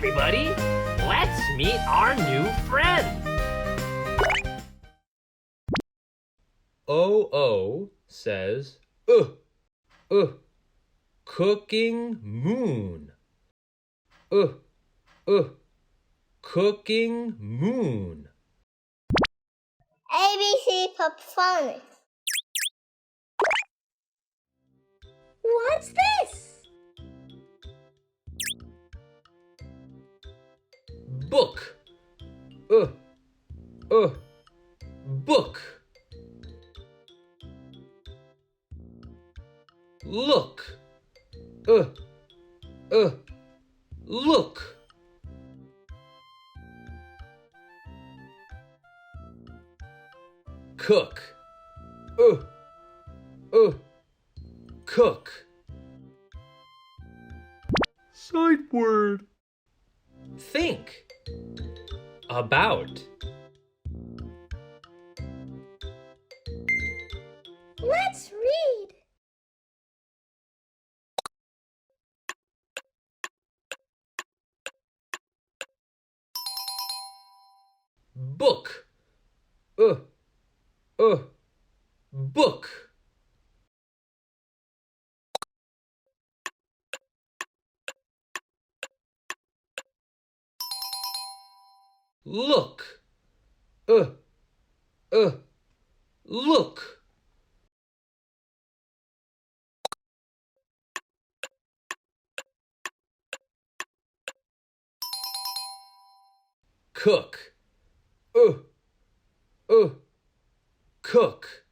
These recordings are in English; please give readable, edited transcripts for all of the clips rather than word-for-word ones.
everybody! Let's meet our new friend! O says, cooking moon. Cooking moon. ABC Pop Phonics. What's this? Book. Book. Look. Look. Cook. Cook. Sight word. Think. About. Let's read. Book. Book. Look. Look. Cook. Cook.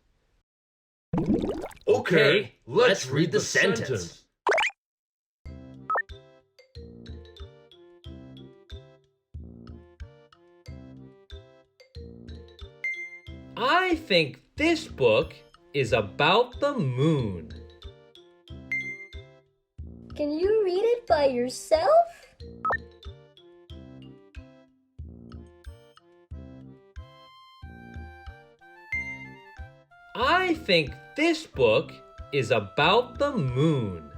Okay, let's read the sentence. I think this book is about the moon. Can you read it by yourself? I think this book is about the moon.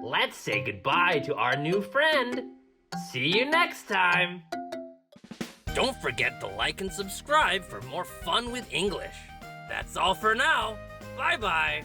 Let's say goodbye to our new friend. See you next time. Don't forget to like and subscribe for more fun with English. That's all for now. Bye-bye.